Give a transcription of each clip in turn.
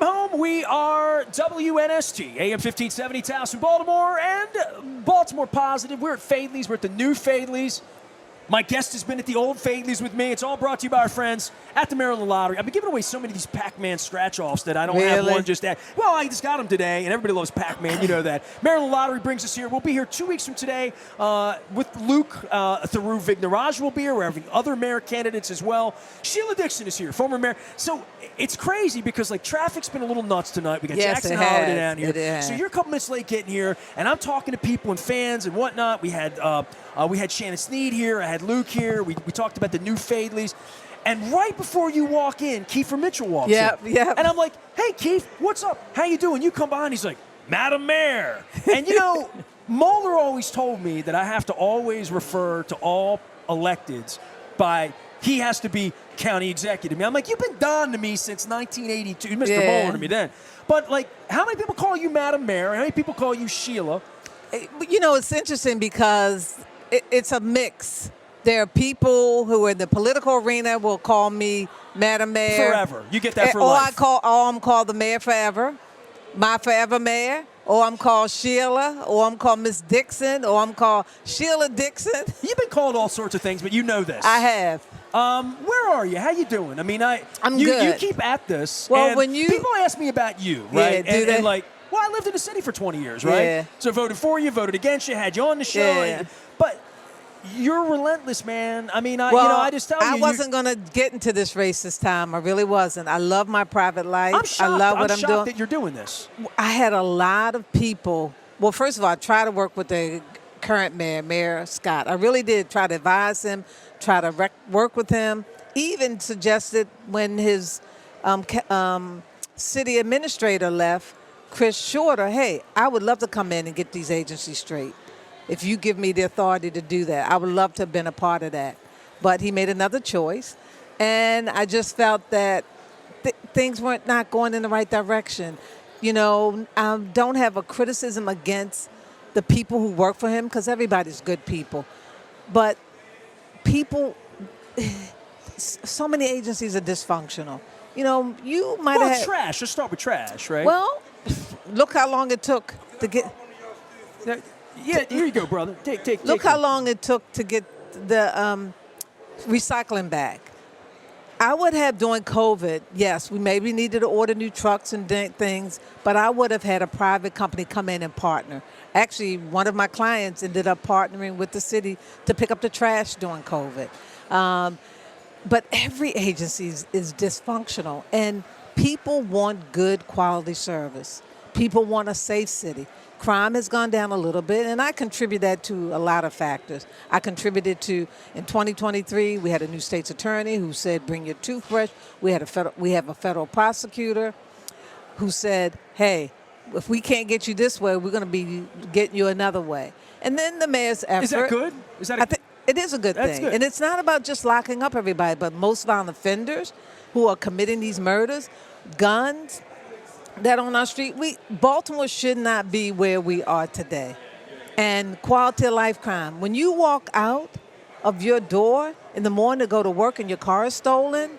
Welcome home. We are WNST, AM 1570, Towson, Baltimore, and Baltimore Positive. We're at Fadley's. We're at the new Fadley's. My guest has been at the old Fadley's with me. It's all brought to you by our friends at the Maryland Lottery. I've been giving away so many of these Pac-Man scratch-offs that I don't have one just at. Well, I just got them today, and everybody loves Pac-Man. You know that. Maryland Lottery brings us here. We'll be here 2 weeks from today with Luke Theroux Vignerage will be here. We're having other mayor candidates as well. Sheila Dixon is here, former mayor. So it's crazy because, like, traffic's been a little nuts tonight. We got Jackson Holiday down here. So you're a couple minutes late getting here, and I'm talking to people and fans and whatnot. We had Shannon Sneed here. I had Luke here. We talked about the new Fadley's. And right before you walk in, Kiefer Mitchell walks in. Yep. And I'm like, hey, Keith, what's up? How you doing? You come behind. He's like, Madam Mayor. And, you know, Mueller always told me that I have to always refer to all electeds by he has to be county executive. I'm like, you've been Don to me since 1982. Mr. Mueller to me then. But, like, how many people call you Madam Mayor? How many people call you Sheila? You know, it's interesting because it's a mix. There are people who in the political arena will call me Madam Mayor. Forever. You get that for life. Or I'm called the mayor forever, my forever mayor, or I'm called Sheila, or I'm called Miss Dixon, or I'm called Sheila Dixon. You've been called all sorts of things, but you know this. I have. Where are you? How you doing? I mean, I'm good. You keep at this. Well, and when people ask me about you, right? Yeah, and like, well, I lived in the city for 20 years, right? Yeah. So voted for you, voted against you, had you on the show. Yeah. But you're relentless, man. I mean, I just tell you. I wasn't going to get into this race this time. I really wasn't. I love my private life. I'm shocked. I love what I'm doing. Shocked that you're doing this. I had a lot of people. Well, first of all, I try to work with the current mayor, Mayor Scott. I really did try to advise him, try to work with him. Even suggested when his city administrator left, Chris Shorter, hey, I would love to come in and get these agencies straight. If you give me the authority to do that, I would love to have been a part of that. But he made another choice, and I just felt that things weren't not going in the right direction. You know, I don't have a criticism against the people who work for him because everybody's good people. But people, so many agencies are dysfunctional. You know, you might have had trash. Let's start with trash, right? Well, look how long it took to get. Yeah, here you go, brother. Look how long it took to get the recycling back. I would have, during COVID, yes, we maybe needed to order new trucks and things, but I would have had a private company come in and partner. Actually, one of my clients ended up partnering with the city to pick up the trash during COVID. But every agency is dysfunctional, and people want good quality service. People want a safe city. Crime has gone down a little bit, and I contribute that to a lot of factors. I contributed to, in 2023, we had a new state's attorney who said, bring your toothbrush. We have a federal prosecutor who said, hey, if we can't get you this way, we're going to be getting you another way. And then the mayor's effort. Is that good? It is a good thing. Good. And it's not about just locking up everybody, but most violent offenders who are committing these murders, guns, that on our street, Baltimore should not be where we are today. And quality of life crime. When you walk out of your door in the morning to go to work and your car is stolen,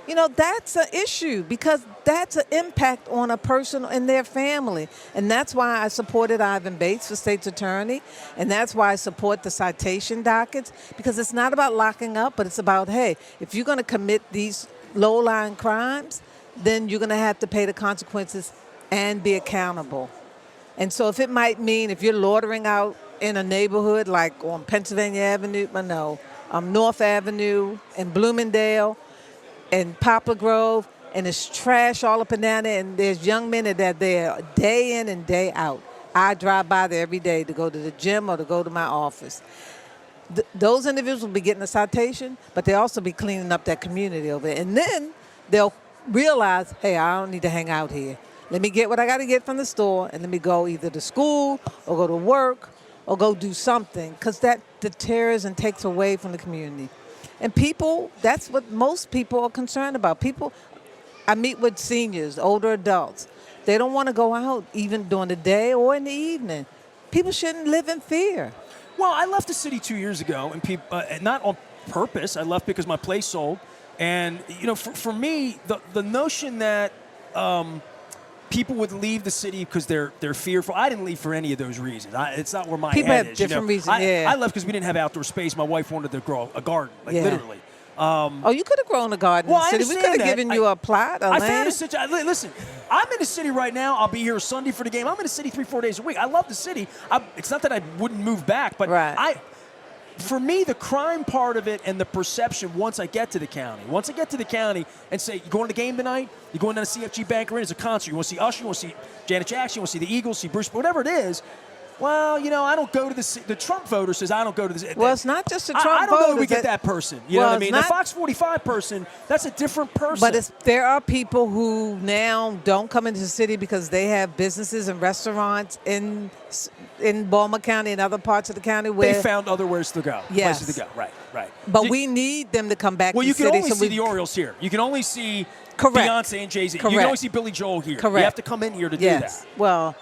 you know, that's an issue because that's an impact on a person and their family. And that's why I supported Ivan Bates for state's attorney. And that's why I support the citation dockets, because it's not about locking up, but it's about, hey, if you're going to commit these low-lying crimes, then you're going to have to pay the consequences and be accountable. And so if it might mean if you're loitering out in a neighborhood like on Pennsylvania Avenue, North Avenue and Bloomingdale and Poplar Grove, and there's trash all up and down there, and there's young men that are there day in and day out. I drive by there every day to go to the gym or to go to my office. Those individuals will be getting a citation, but they'll also be cleaning up that community over there. And then they'll realize, hey, I don't need to hang out here. Let me get what I got to get from the store, and let me go either to school or go to work or go do something, because that deters and takes away from the community. And people, that's what most people are concerned about. People, I meet with seniors, older adults. They don't want to go out even during the day or in the evening. People shouldn't live in fear. Well, I left the city 2 years ago, and people, not on purpose. I left because my place sold. And, for me, the notion that people would leave the city because they're fearful. I didn't leave for any of those reasons. It's not where my People head have is. different reasons. I left because we didn't have outdoor space. My wife wanted to grow a garden, literally. You could have grown a garden in the city. We could have given you a plot, a land. Listen, I'm in the city right now. I'll be here Sunday for the game. I'm in the city 3-4 days a week. I love the city. It's not that I wouldn't move back, but for me, the crime part of it and the perception once I get to the county and say, you going to the game tonight? You going down to CFG Bank Arena? It's a concert. You want to see Usher? You want to see Janet Jackson? You want to see the Eagles? See Bruce? Whatever it is. Well, I don't go to the Trump voter says I don't go to the. Well, it's not just the Trump voter. I don't know that we get that person. You know what I mean? The Fox 45 person, that's a different person. But there are people who now don't come into the city because they have businesses and restaurants in Baltimore County and other parts of the county where they found other ways to go. Yes. Places to go. Right. But we need them to come back to the city. Well, you can only see the Orioles here. You can only see Beyonce and Jay-Z. Correct. You can only see Billy Joel here. Correct. You have to come in here to do that. Well,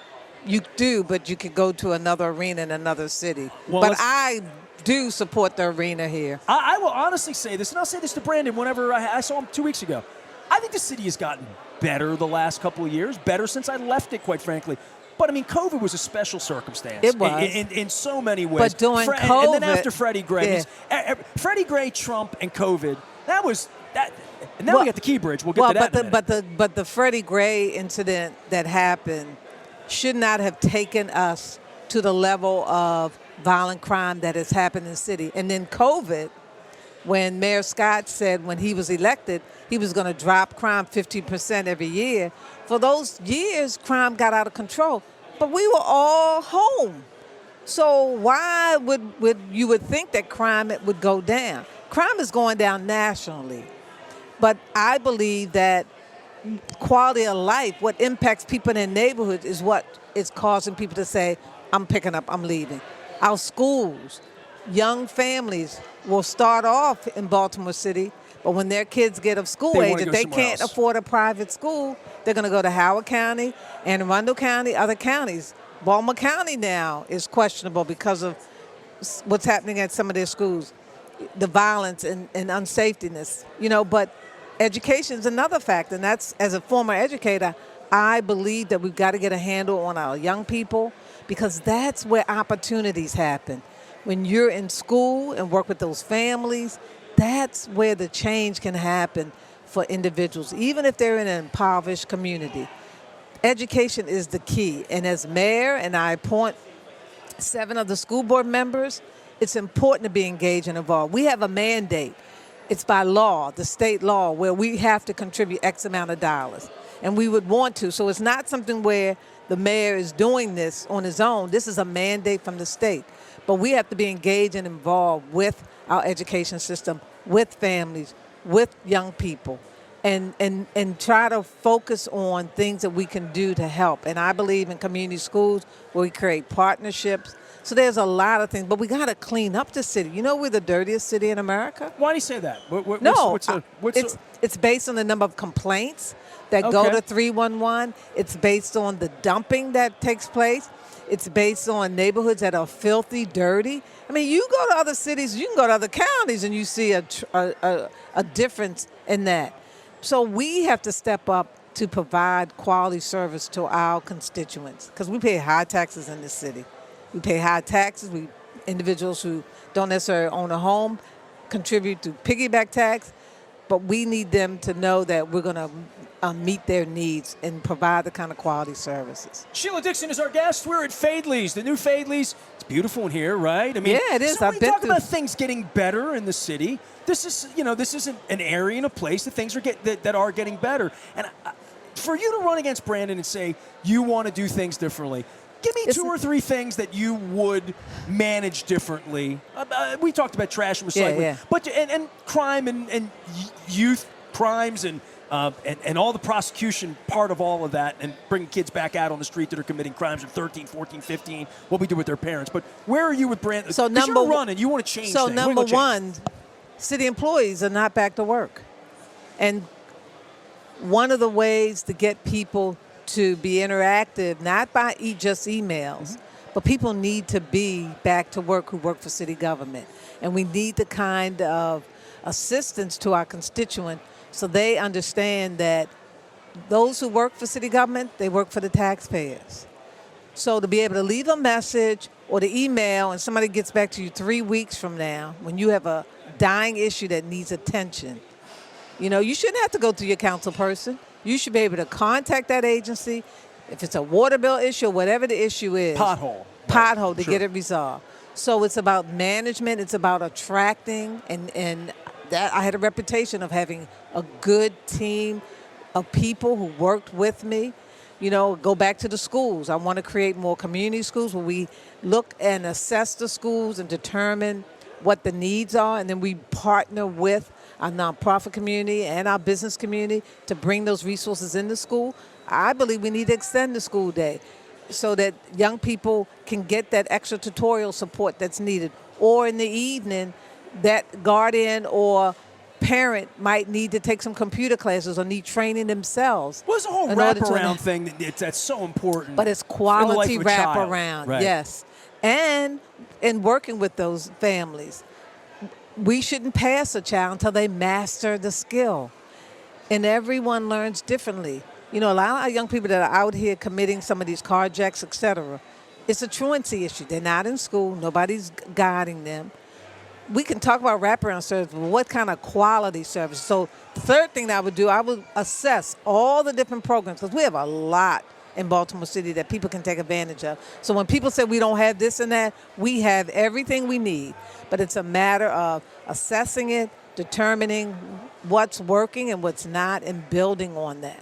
you do, but you could go to another arena in another city. Well, but I do support the arena here. I will honestly say this, and I'll say this to Brandon whenever I saw him 2 weeks ago. I think the city has gotten better the last couple of years, better since I left it, quite frankly. But, COVID was a special circumstance. It was. In so many ways. But during COVID. And then after Freddie Gray, Freddie Gray, Trump, and COVID, that was that. And now we got the Key Bridge. We'll get to that in a minute. But the Freddie Gray incident that happened should not have taken us to the level of violent crime that has happened in the city. And then COVID, when Mayor Scott said when he was elected, he was going to drop crime 50% every year. For those years, crime got out of control. But we were all home. So why would you would think that crime would go down? Crime is going down nationally. But I believe that quality of life, what impacts people in their neighborhoods is what is causing people to say, I'm picking up, I'm leaving. Our schools, young families will start off in Baltimore City, but when their kids get of school age, if they can't afford a private school, they're going to go to Howard County, Anne Arundel County, other counties. Baltimore County now is questionable because of what's happening at some of their schools, the violence and unsafetyness, but education is another factor, and that's, as a former educator, I believe that we've got to get a handle on our young people because that's where opportunities happen. When you're in school and work with those families, that's where the change can happen for individuals, even if they're in an impoverished community. Education is the key, and as mayor, and I appoint 7 of the school board members, it's important to be engaged and involved. We have a mandate. It's by law, the state law, where we have to contribute X amount of dollars. And we would want to. So it's not something where the mayor is doing this on his own. This is a mandate from the state. But we have to be engaged and involved with our education system, with families, with young people, and try to focus on things that we can do to help. And I believe in community schools where we create partnerships. So there's a lot of things, but we got to clean up the city. We're the dirtiest city in America. Why do you say that? It's based on the number of complaints that go to 311. It's based on the dumping that takes place. It's based on neighborhoods that are filthy, dirty. You go to other cities, you can go to other counties, and you see a difference in that. So we have to step up to provide quality service to our constituents because we pay high taxes in this city. We pay high taxes. Individuals who don't necessarily own a home contribute to piggyback tax, but we need them to know that we're going to meet their needs and provide the kind of quality services. Sheila Dixon is our guest. We're at Fadley's, the new Fadley's. It's beautiful in here, right? Yeah, it is. So when we talk about things getting better in the city, this isn't an area and a place that things that are getting better. And for you to run against Brandon and say you want to do things differently, give me 2 or 3 things that you would manage differently. We talked about trash and recycling, but and crime and youth crimes and all the prosecution part of all of that and bringing kids back out on the street that are committing crimes at 13, 14, 15, what we do with their parents. But where are you with Brandon? So you're running, you want to change So things. number one, city employees are not back to work. And one of the ways to get people to be interactive, not by just emails, but people need to be back to work who work for city government. And we need the kind of assistance to our constituent so they understand that those who work for city government, they work for the taxpayers. So to be able to leave a message or the email and somebody gets back to you 3 weeks from now when you have a dying issue that needs attention, you shouldn't have to go through your council person. You should be able to contact that agency if it's a water bill issue or whatever the issue is. Pothole To get it resolved. So it's about management. It's about attracting, and that I had a reputation of having a good team of people who worked with me. Go back to the schools. I want to create more community schools where we look and assess the schools and determine what the needs are, and then we partner with our nonprofit community and our business community to bring those resources into school. I believe we need to extend the school day so that young people can get that extra tutorial support that's needed. Or in the evening, that guardian or parent might need to take some computer classes or need training themselves. Well, it's a whole wraparound thing that's so important. But it's quality child. wraparound, Right. yes. And in working with those families, we shouldn't pass a child until they master the skill. And everyone learns differently. A lot of young people that are out here committing some of these carjacks, et cetera, it's a truancy issue. They're not in school. Nobody's guiding them. We can talk about wraparound service, but what kind of quality service? So the third thing that I would do, I would assess all the different programs, because we have a lot in Baltimore City that people can take advantage of. So when people say we don't have this and that, we have everything we need. But it's a matter of assessing it, determining what's working and what's not, and building on that.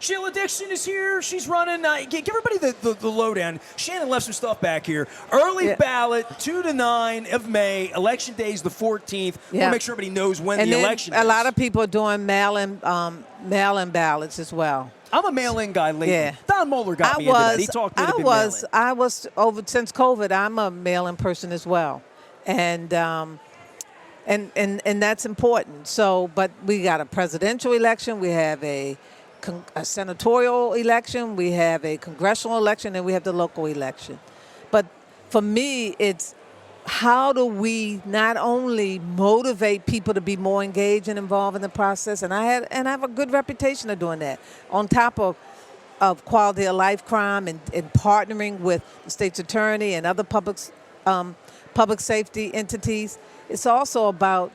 Sheila Dixon is here. She's running. Give everybody the lowdown. Shannon left some stuff back here. Early ballot, 2 to 9 of May. Election day is the 14th. I want to make sure everybody knows when the election is. A lot of people are doing mail-in ballots as well. I'm a mail-in guy lately. Yeah. Don Moeller got me into that. He talked me into mail-in. I was over since COVID. I'm a mail-in person as well, and that's important. So, but we got a presidential election. We have a senatorial election, we have a congressional election, and we have the local election. But for me, it's how do we not only motivate people to be more engaged and involved in the process, and I have a good reputation of doing that, on top of quality of life crime and partnering with the state's attorney and other public safety entities. It's also about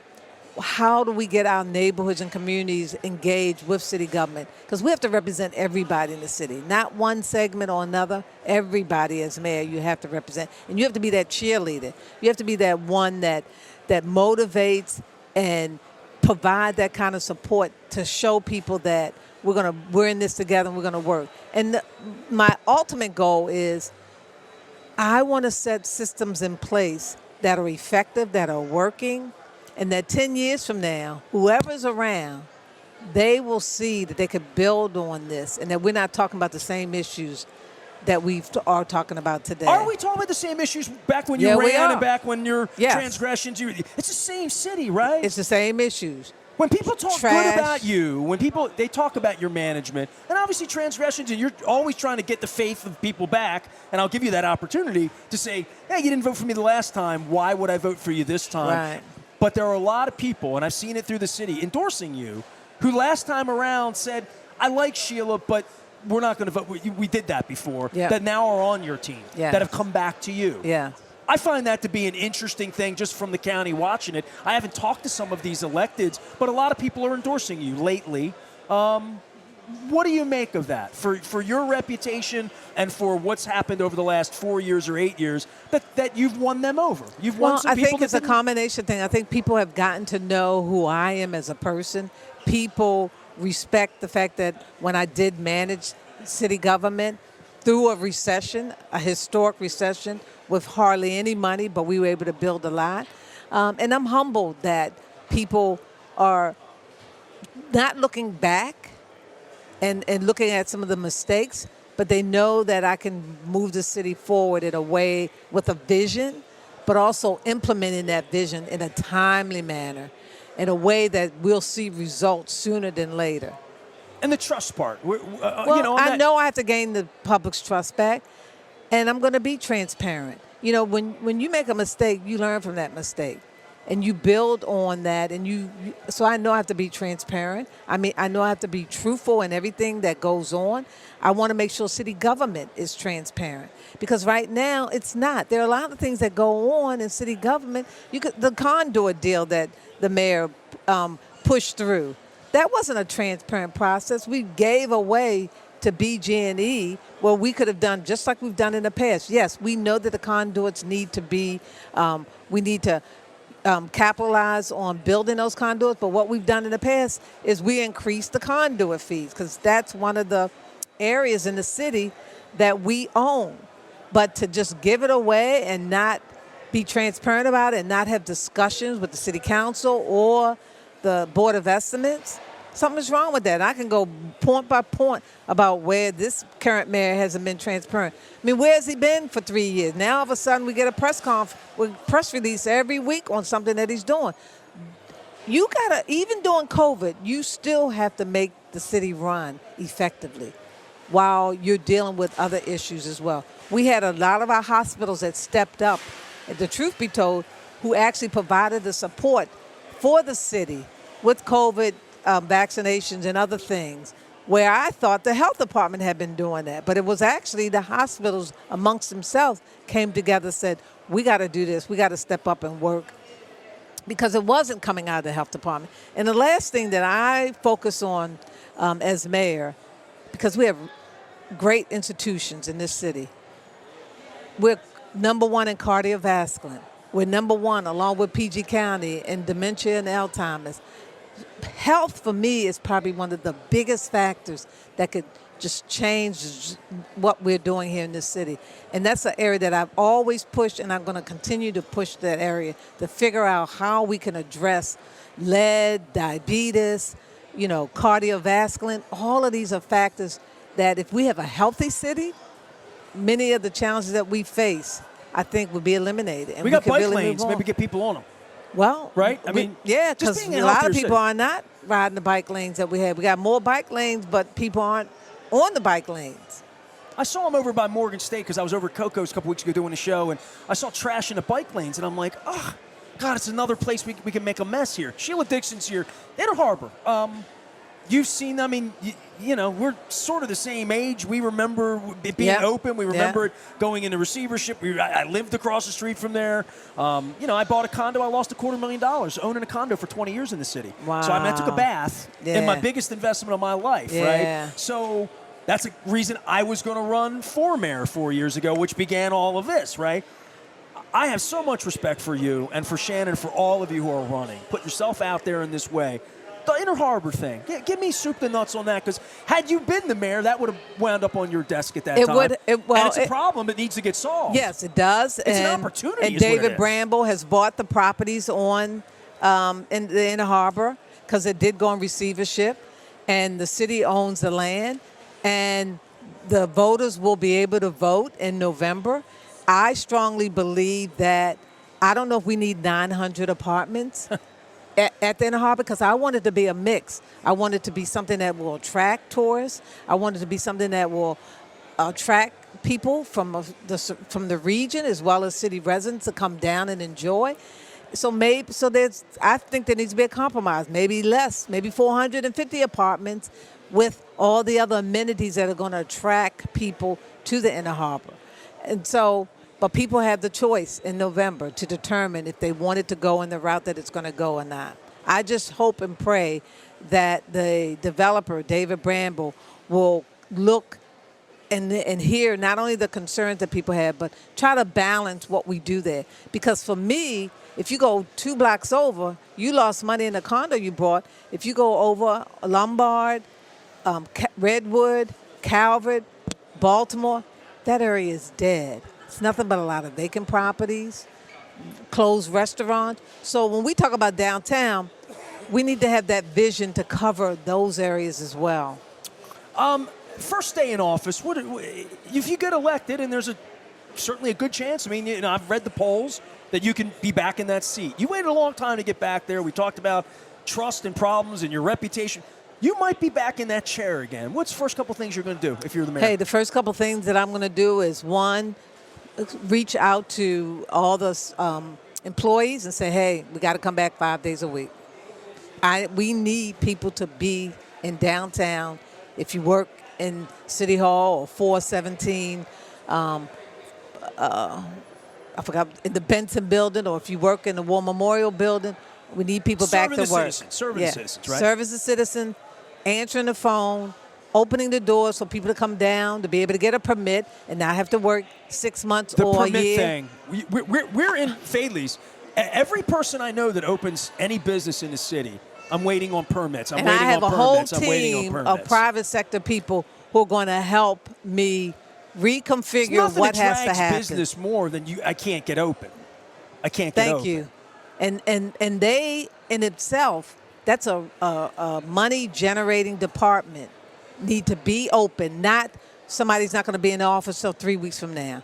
how do we get our neighborhoods and communities engaged with city government? Because we have to represent everybody in the city, not one segment or another. Everybody as mayor, you have to represent. And you have to be that cheerleader. You have to be that one that motivates and provide that kind of support to show people that we're in this together and we're going to work. And my ultimate goal is I want to set systems in place that are effective, that are working, and that 10 years from now, whoever's around, they will see that they could build on this and that we're not talking about the same issues that we are talking about today. Are we talking about the same issues back when you ran and back when your transgressions? It's the same city, right? It's the same issues. When people talk good about you, they talk about your management, and obviously transgressions, and you're always trying to get the faith of people back, and I'll give you that opportunity to say, hey, you didn't vote for me the last time. Why would I vote for you this time? Right. But there are a lot of people, and I've seen it through the city, endorsing you, who last time around said, I like Sheila, but we're not going to vote. We did that before. Yeah. That now are on your team, Yeah. that have come back to you. Yeah. I find that to be an interesting thing just from the county watching it. I haven't talked to some of these electeds, but a lot of people are endorsing you lately. What do you make of that for your reputation and for what's happened over the last 4 years or 8 years that you've won them over? You've won some people. I think it's a combination thing. I think people have gotten to know who I am as a person. People respect the fact that when I did manage city government through a recession, a historic recession with hardly any money, but we were able to build a lot. And I'm humbled that people are not looking back and looking at some of the mistakes, but they know that I can move the city forward in a way with a vision, but also implementing that vision in a timely manner, in a way that we'll see results sooner than later. And the trust part. I know I have to gain the public's trust back, and I'm going to be transparent. When you make a mistake, you learn from that mistake. and you build on that, and so I know I have to be transparent. I mean, I know I have to be truthful in everything that goes on. I want to make sure city government is transparent, because right now it's not. There are a lot of things that go on in city government. The conduit deal that the mayor pushed through, that wasn't a transparent process. We gave away to BG&E where we could have done just like we've done in the past. Yes, we know that the conduits need to be, we need to capitalize on building those conduits, but what we've done in the past is we increased the conduit fees, because that's one of the areas in the city that we own. But to just give it away and not be transparent about it and not have discussions with the city council or the board of estimates, something's wrong with that. I can go point by point about where this current mayor hasn't been transparent. I mean, where has he been for 3 years? Now all of a sudden we get a press release every week on something that he's doing. You gotta, even during COVID, you still have to make the city run effectively while you're dealing with other issues as well. We had a lot of our hospitals that stepped up, and the truth be told, who actually provided the support for the city with COVID vaccinations and other things, where I thought the health department had been doing that. But it was actually the hospitals amongst themselves came together and said, we got to do this. We got to step up and work, because it wasn't coming out of the health department. And the last thing that I focus on as mayor, because we have great institutions in this city. We're number one in cardiovascular. We're number one, along with PG County, in dementia and Alzheimer's. Health, for me, is probably one of the biggest factors that could just change what we're doing here in this city. And that's an area that I've always pushed, and I'm going to continue to push that area to figure out how we can address lead, diabetes, cardiovascular. All of these are factors that if we have a healthy city, many of the challenges that we face, I think, would be eliminated. And we got could bike really lanes, move on. maybe get people on them. Well, right? I mean, yeah, because a lot of people city. are not riding the bike lanes that we have. We got more bike lanes, but people aren't on the bike lanes. I saw him over by Morgan State because I was over at Coco's a couple weeks ago doing a show, and I saw trash in the bike lanes, and I'm like, oh, God, it's another place we can make a mess here. Sheila Dixon's here. Inner Harbor. You've seen, I mean, we're sort of the same age. We remember it being open. We remember it going into receivership. I lived across the street from there. I bought a condo. I lost $250,000 owning a condo for 20 years in the city. Wow. So I took a bath in my biggest investment of my life, right? So that's a reason I was going to run for mayor 4 years ago, which began all of this, right? I have so much respect for you and for Shannon, for all of you who are running. Put yourself out there in this way. The Inner Harbor thing, give me soup to nuts on that, because had you been the mayor, that would have wound up on your desk at that time. And it's a problem that needs to get solved. Yes, it does. It's an opportunity. And David Bramble has bought the properties in the Inner Harbor, because it did go in receivership, and the city owns the land, and the voters will be able to vote in November. I strongly believe that, I don't know if we need 900 apartments at the Inner Harbor, because I want it to be a mix. I want it to be something that will attract tourists. I want it to be something that will attract people from the region as well as city residents to come down and enjoy. I think there needs to be a compromise. Maybe less, maybe 450 apartments with all the other amenities that are going to attract people to the Inner Harbor. And so, but people have the choice in November to determine if they want it to go in the route that it's going to go or not. I just hope and pray that the developer, David Bramble, will look and hear not only the concerns that people have, but try to balance what we do there. Because for me, if you go 2 blocks over, you lost money in the condo you bought. If you go over Lombard, Redwood, Calvert, Baltimore, that area is dead. It's nothing but a lot of vacant properties, closed restaurants. So when we talk about downtown, we need to have that vision to cover those areas as well. First day in office, if you get elected, and there's certainly a good chance, I mean, I've read the polls, that you can be back in that seat. You waited a long time to get back there. We talked about trust and problems and your reputation. You might be back in that chair again. What's the first couple things you're going to do if you're the mayor? Hey, the first couple things that I'm going to do is, one, reach out to all the employees and say, hey, we got to come back 5 days a week. We need people to be in downtown. If you work in City Hall or 417, I forgot, in the Benson building, or if you work in the War Memorial building, we need people back to work. Serving the citizens, right? Service the citizen, answering the phone, opening the doors for people to come down, to be able to get a permit and not have to work 6 months or a year. The permit thing. We're in Fadley's. Every person I know that opens any business in the city, I'm waiting on permits. I have a whole team of private sector people who are going to help me reconfigure what has to happen. Business more than I can't get open. I can't get open. Thank you. And they in itself, that's a money generating department, need to be open. Not somebody's not going to be in the office till 3 weeks from now.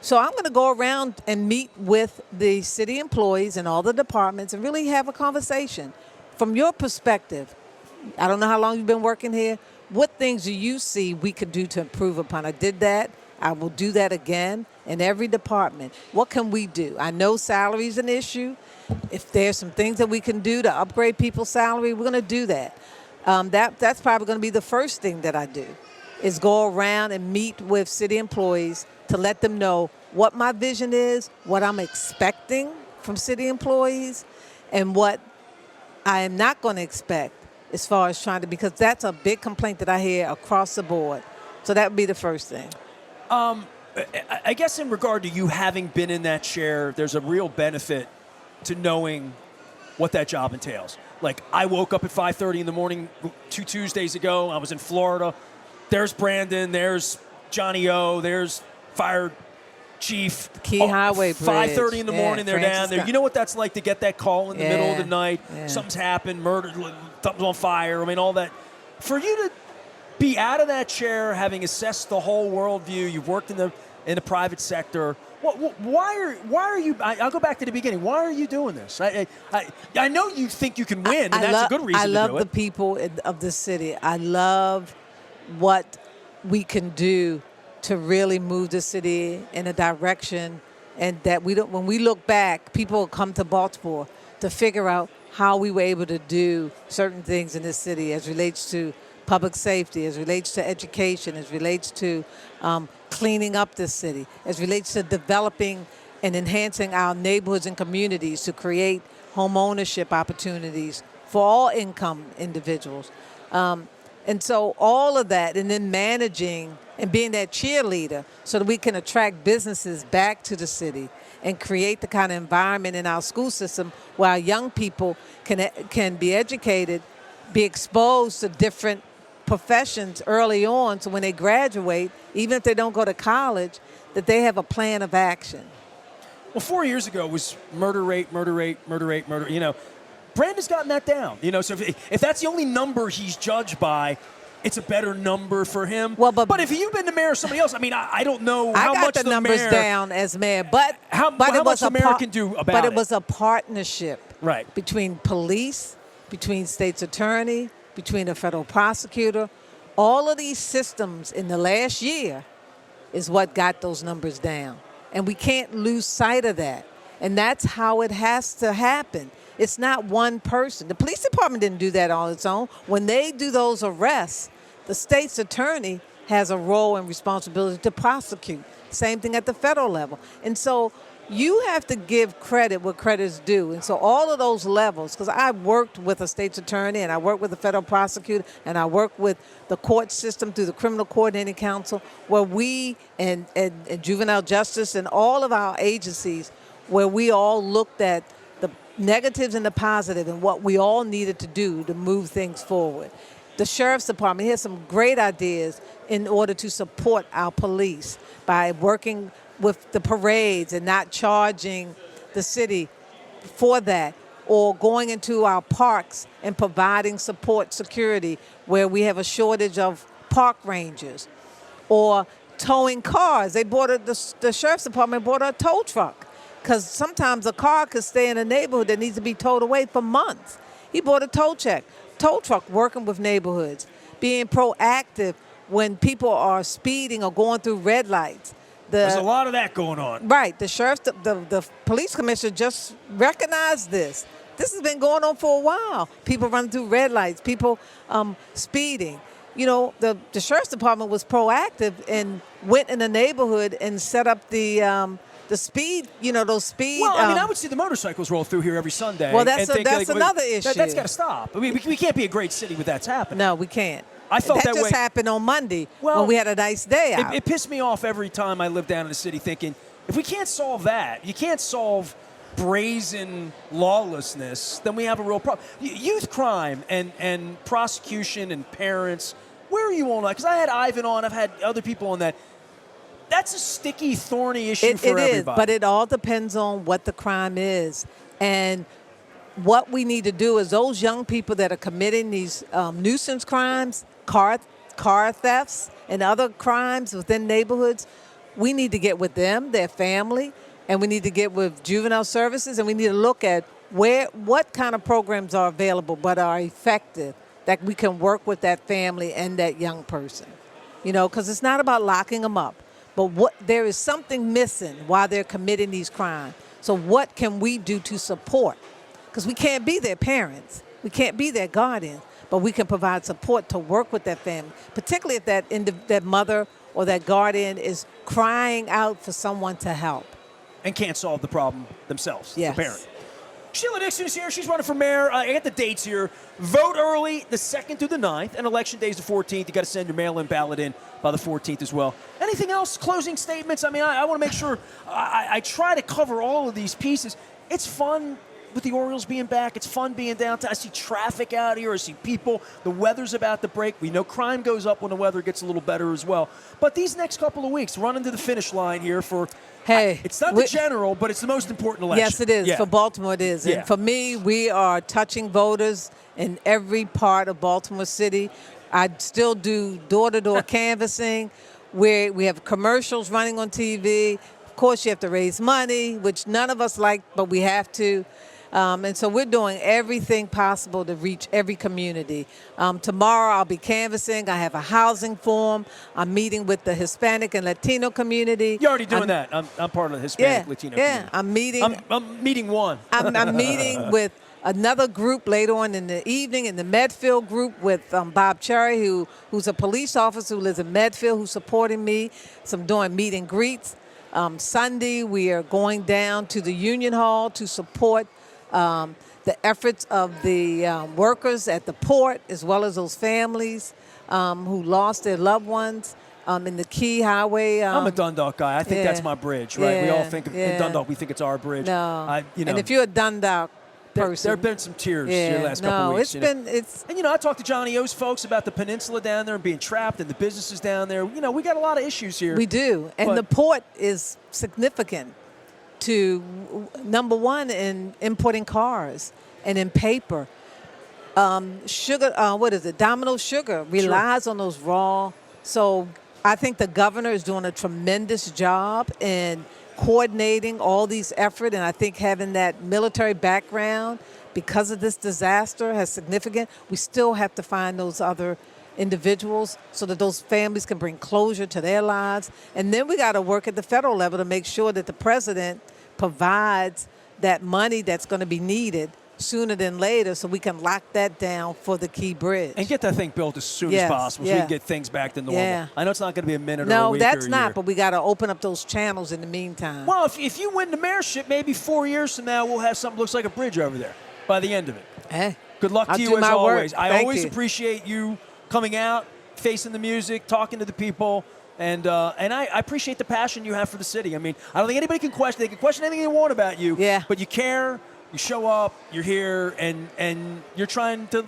So I'm going to go around and meet with the city employees and all the departments and really have a conversation. From your perspective, I don't know how long you've been working here. What things do you see we could do to improve upon? I did that. I will do that again in every department. What can we do? I know salary is an issue. If there's some things that we can do to upgrade people's salary, we're going to do that. That's probably going to be the first thing that I do, is go around and meet with city employees to let them know what my vision is, what I'm expecting from city employees, and what I am not going to expect as far as trying to, because that's a big complaint that I hear across the board. So that would be the first thing. I guess in regard to you having been in that chair, there's a real benefit to knowing what that job entails. Like, I woke up at 5:30 in the morning 2 Tuesdays ago. I was in Florida. There's Brandon. There's Johnny O. There's Fire Chief. Key Highway Bridge. 5:30 in the morning, they're down there. You know what that's like to get that call in the middle of the night? Something's happened, murder, something's on fire. I mean, all that. For you to be out of that chair, having assessed the whole worldview, you've worked in the private sector. Why are you? I'll go back to the beginning. Why are you doing this? I know you think you can win, and that's a good reason to do it. I love the people of the city. I love what we can do to really move the city in a direction, and that we don't. When we look back, people come to Baltimore to figure out how we were able to do certain things in this city as relates to public safety, as relates to education, as relates to cleaning up this city, as relates to developing and enhancing our neighborhoods and communities to create home ownership opportunities for all income individuals. And so all of that, and then managing and being that cheerleader so that we can attract businesses back to the city and create the kind of environment in our school system where our young people can be educated, be exposed to different professions early on, so when they graduate, even if they don't go to college, that they have a plan of action. Well, 4 years ago it was murder rate. You know, Brandon's gotten that down. You know, so if that's the only number he's judged by, it's a better number for him. Well, but if you've been the mayor or somebody else, I mean, I don't know how much the numbers mayor, down as mayor, but how much the mayor can do about it. But it was a partnership, right, between police, between state's attorney, between a federal prosecutor. All of these systems in the last year is what got those numbers down. And we can't lose sight of that. And that's how it has to happen. It's not one person. The police department didn't do that on its own. When they do those arrests, the state's attorney has a role and responsibility to prosecute. Same thing at the federal level. And so you have to give credit where credit is due. And so all of those levels, because I worked with a state's attorney and I worked with a federal prosecutor and I worked with the court system through the Criminal Coordinating Council, where we and juvenile justice and all of our agencies, where we all looked at the negatives and the positive and what we all needed to do to move things forward. The Sheriff's Department has some great ideas in order to support our police by working with the parades and not charging the city for that, or going into our parks and providing support security where we have a shortage of park rangers, or towing cars. The Sheriff's Department bought a tow truck because sometimes a car could stay in a neighborhood that needs to be towed away for months. He bought a tow truck working with neighborhoods, being proactive when people are speeding or going through red lights. There's a lot of that going on. Right. The sheriff, the police commissioner just recognized this. This has been going on for a while. People running through red lights, people speeding. You know, the sheriff's department was proactive and went in the neighborhood and set up the speed, those speed. Well, I mean, I would see the motorcycles roll through here every Sunday. Well, that's like, another issue. That's got to stop. I mean, we can't be a great city with that's happening. No, we can't. I felt that just way. happened on Monday when we had a nice day out. It pissed me off every time I lived down in the city thinking, if we can't solve that, you can't solve brazen lawlessness, then we have a real problem. Youth crime and prosecution and parents, where are you on that? Because I had Ivan on, I've had other people on that. That's a sticky, thorny issue for everybody. It is, but it all depends on what the crime is. And what we need to do is those young people that are committing these nuisance crimes, car thefts, and other crimes within neighborhoods, we need to get with them, their family, and we need to get with juvenile services, and we need to look at what kind of programs are available but are effective, that we can work with that family and that young person. Because it's not about locking them up, but there is something missing while they're committing these crimes. So what can we do to support? Because we can't be their parents. We can't be their guardians, but we can provide support to work with that family, particularly if that mother or that guardian is crying out for someone to help. And can't solve the problem themselves, yes. The parent. Sheila Dixon is here. She's running for mayor. I got the dates here. Vote early the 2nd through the 9th, and election day is the 14th. You got to send your mail-in ballot in by the 14th as well. Anything else? Closing statements? I mean, I want to make sure I try to cover all of these pieces. It's fun with the Orioles being back. It's fun being downtown. I see traffic out here. I see people. The weather's about to break. We know crime goes up when the weather gets a little better as well. But these next couple of weeks, running to the finish line here for it's not the general, but it's the most important election. Yes, it is. Yeah. For Baltimore, it is. Yeah. And for me, we are touching voters in every part of Baltimore City. I still do door-to-door canvassing, where we have commercials running on TV. Of course, you have to raise money, which none of us like, but we have to. And so we're doing everything possible to reach every community. Tomorrow I'll be canvassing. I have a housing forum. I'm meeting with the Hispanic and Latino community. You're already doing that. I'm part of the Hispanic Latino community. Yeah, I'm meeting. I'm meeting one. I'm meeting with another group later on in the evening, in the Medfield group with Bob Cherry, who's a police officer who lives in Medfield, who's supporting me. So I'm doing meet and greets. Sunday we are going down to the Union Hall to support the efforts of the workers at the port, as well as those families who lost their loved ones in the Key Highway. I'm a Dundalk guy. I think that's my bridge, right? We all think in Dundalk, we think it's our bridge. No. And if you're a Dundalk person. There have been some tears the last couple of weeks. And I talked to Johnny O's folks about the peninsula down there and being trapped and the businesses down there. We got a lot of issues here. We do. And the port is significant to, number one, in importing cars and in paper. Sugar, Domino Sugar relies on those raw. So I think the governor is doing a tremendous job in coordinating all these efforts, and I think having that military background because of this disaster has significant. We still have to find those other individuals so that those families can bring closure to their lives. And then we got to work at the federal level to make sure that the president provides that money that's going to be needed sooner than later so we can lock that down for the Key Bridge. And get that thing built as soon as possible so we can get things back to normal. Yeah. I know it's not going to be a minute or a week No, that's or a not, year. but we got to open up those channels in the meantime. Well, if you win the mayorship, maybe 4 years from now we'll have something that looks like a bridge over there by the end of it. Hey, good luck to you do as my always. work. I Thank always you. appreciate you coming out, facing the music, talking to the people. And I appreciate the passion you have for the city. I mean, I don't think anybody can question. They can question anything they want about you. Yeah. But you care. You show up. You're here, and you're trying to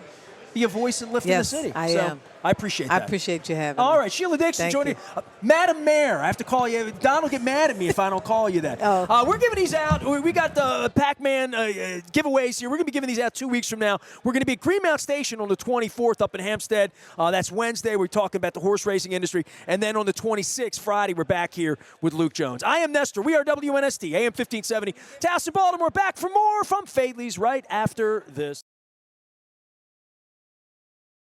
be a voice and lift in the city. I so am. I appreciate that. I appreciate you having me. All right, Sheila Dixon Thank joining. you. Madam Mayor, I have to call you. Don will get mad at me if I don't call you that. We're giving these out. We got the Pac-Man giveaways here. We're going to be giving these out 2 weeks from now. We're going to be at Greenmount Station on the 24th up in Hempstead. That's Wednesday. We're talking about the horse racing industry. And then on the 26th, Friday, we're back here with Luke Jones. I am Nestor. We are WNST, AM 1570. Towson, Baltimore. Back for more from Fadley's right after this.